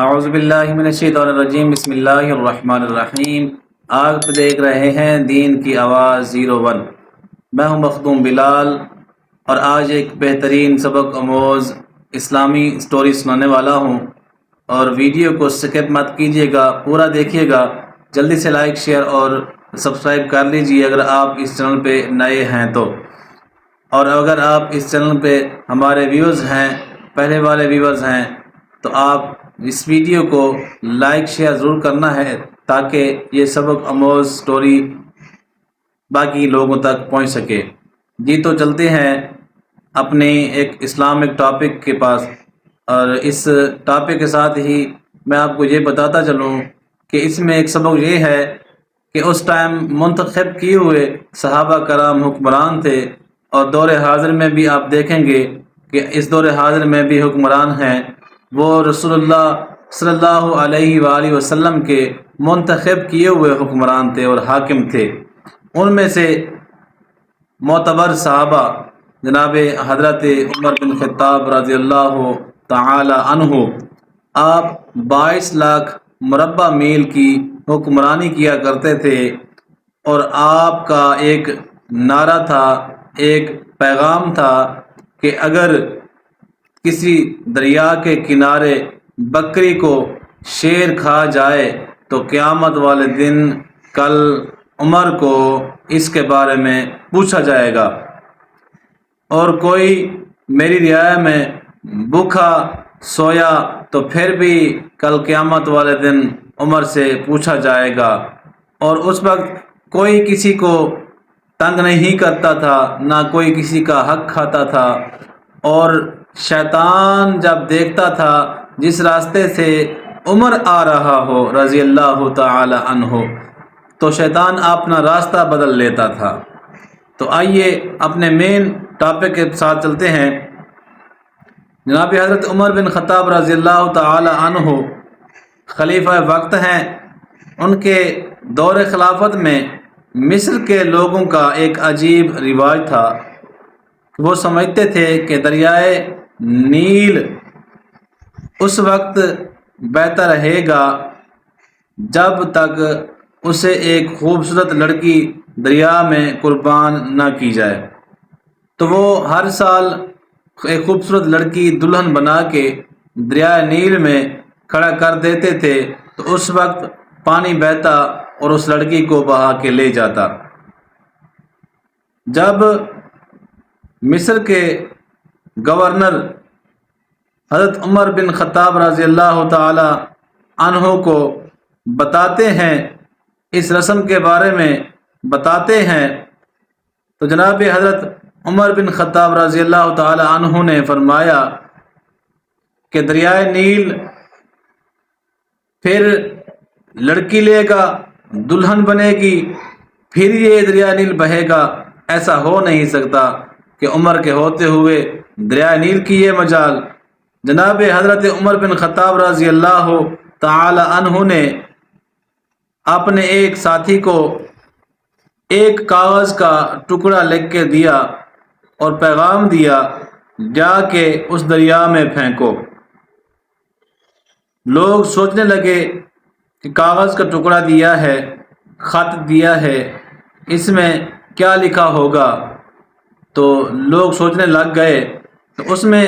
اعوذ باللہ من الشیطان الرجیم، بسم اللہ الرحمن الرحیم۔ آپ دیکھ رہے ہیں دین کی آواز 01۔ میں ہوں مخدوم بلال اور آج ایک بہترین سبق آموز اسلامی سٹوری سنانے والا ہوں، اور ویڈیو کو سکپ مت کیجیے گا، پورا دیکھیے گا۔ جلدی سے لائک، شیئر اور سبسکرائب کر لیجیے اگر آپ اس چینل پہ نئے ہیں تو، اور اگر آپ اس چینل پہ ہمارے ویورز ہیں، پہلے والے ویورز ہیں، تو آپ اس ویڈیو کو لائک شیئر ضرور کرنا ہے تاکہ یہ سبق آموز سٹوری باقی لوگوں تک پہنچ سکے۔ جی تو چلتے ہیں اپنے ایک اسلامک ٹاپک کے پاس، اور اس ٹاپک کے ساتھ ہی میں آپ کو یہ بتاتا چلوں کہ اس میں ایک سبق یہ ہے کہ اس ٹائم منتخب کیے ہوئے صحابہ کرام حکمران تھے، اور دور حاضر میں بھی آپ دیکھیں گے کہ اس دور حاضر میں بھی حکمران ہیں، وہ رسول اللہ صلی اللہ علیہ وآلہ وسلم کے منتخب کیے ہوئے حکمران تھے اور حاکم تھے۔ ان میں سے معتبر صحابہ جناب حضرت عمر بن خطاب رضی اللہ تعالی عنہ، آپ 22 لاکھ مربع میل کی حکمرانی کیا کرتے تھے، اور آپ کا ایک نعرہ تھا، ایک پیغام تھا کہ اگر کسی دریا کے کنارے بکری کو شیر کھا جائے تو قیامت والے دن کل عمر کو اس کے بارے میں پوچھا جائے گا، اور کوئی میری رعایا میں بھوکا سویا تو پھر بھی کل قیامت والے دن عمر سے پوچھا جائے گا۔ اور اس وقت کوئی کسی کو تنگ نہیں کرتا تھا، نہ کوئی کسی کا حق کھاتا تھا، اور شیطان جب دیکھتا تھا جس راستے سے عمر آ رہا ہو رضی اللہ تعالی عنہ، تو شیطان اپنا راستہ بدل لیتا تھا۔ تو آئیے اپنے مین ٹاپک کے ساتھ چلتے ہیں۔ جناب حضرت عمر بن خطاب رضی اللہ تعالی عنہ خلیفہ وقت ہیں۔ ان کے دور خلافت میں مصر کے لوگوں کا ایک عجیب رواج تھا، وہ سمجھتے تھے کہ دریائے نیل اس وقت بہتا رہے گا جب تک اسے ایک خوبصورت لڑکی دریا میں قربان نہ کی جائے۔ تو وہ ہر سال ایک خوبصورت لڑکی دلہن بنا کے دریائے نیل میں کھڑا کر دیتے تھے، تو اس وقت پانی بہتا اور اس لڑکی کو بہا کے لے جاتا۔ جب مصر کے گورنر حضرت عمر بن خطاب رضی اللہ تعالی عنہ کو بتاتے ہیں، اس رسم کے بارے میں بتاتے ہیں، تو جناب حضرت عمر بن خطاب رضی اللہ تعالی عنہ نے فرمایا کہ دریائے نیل پھر لڑکی لے گا، دلہن بنے گی، پھر یہ دریائے نیل بہے گا، ایسا ہو نہیں سکتا کہ عمر کے ہوتے ہوئے دریائے نیل کی یہ مجال۔ جناب حضرت عمر بن خطاب رضی اللہ تعالی عنہ نے اپنے ایک ساتھی کو ایک کاغذ کا ٹکڑا لکھ کے دیا اور پیغام دیا، جا کے اس دریا میں پھینکو۔ لوگ سوچنے لگے کہ کاغذ کا ٹکڑا دیا ہے، خط دیا ہے، اس میں کیا لکھا ہوگا؟ تو لوگ سوچنے لگ گئے، تو اس میں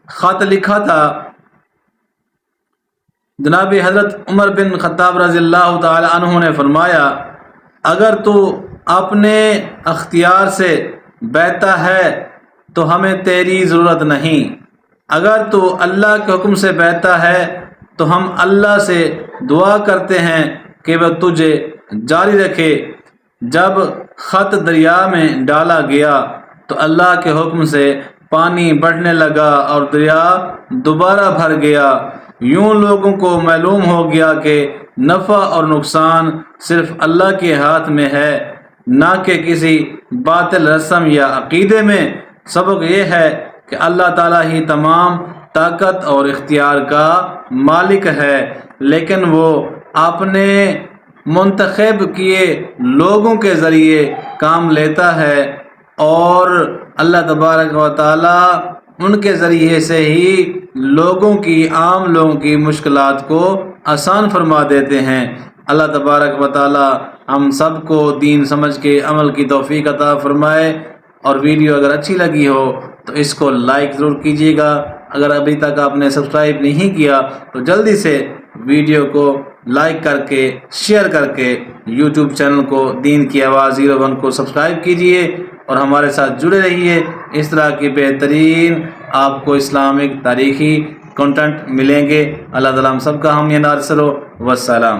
خط لکھا تھا، جناب حضرت عمر بن خطاب رضی اللہ تعالی عنہ نے فرمایا، اگر تو اپنے اختیار سے بہتا ہے تو ہمیں تیری ضرورت نہیں، اگر تو اللہ کے حکم سے بہتا ہے تو ہم اللہ سے دعا کرتے ہیں کہ وہ تجھے جاری رکھے۔ جب خط دریا میں ڈالا گیا تو اللہ کے حکم سے پانی بڑھنے لگا اور دریا دوبارہ بھر گیا۔ یوں لوگوں کو معلوم ہو گیا کہ نفع اور نقصان صرف اللہ کے ہاتھ میں ہے، نہ کہ کسی باطل رسم یا عقیدے میں۔ سبق یہ ہے کہ اللہ تعالیٰ ہی تمام طاقت اور اختیار کا مالک ہے، لیکن وہ اپنے منتخب کیے لوگوں کے ذریعے کام لیتا ہے، اور اللہ تبارک و تعالی ان کے ذریعے سے ہی عام لوگوں کی مشکلات کو آسان فرما دیتے ہیں۔ اللہ تبارک و تعالی ہم سب کو دین سمجھ کے عمل کی توفیق عطا فرمائے۔ اور ویڈیو اگر اچھی لگی ہو تو اس کو لائک ضرور کیجیے گا۔ اگر ابھی تک آپ نے سبسکرائب نہیں کیا تو جلدی سے ویڈیو کو لائک کر کے شیئر کر کے یوٹیوب چینل کو دین کی آواز 01 کو سبسکرائب کیجیے اور ہمارے ساتھ جڑے رہیے۔ اس طرح کی بہترین آپ کو اسلامک تاریخی کنٹینٹ ملیں گے۔ اللہ تعالیٰ ہم سب کا حامی ناصر ہو۔ والسلام۔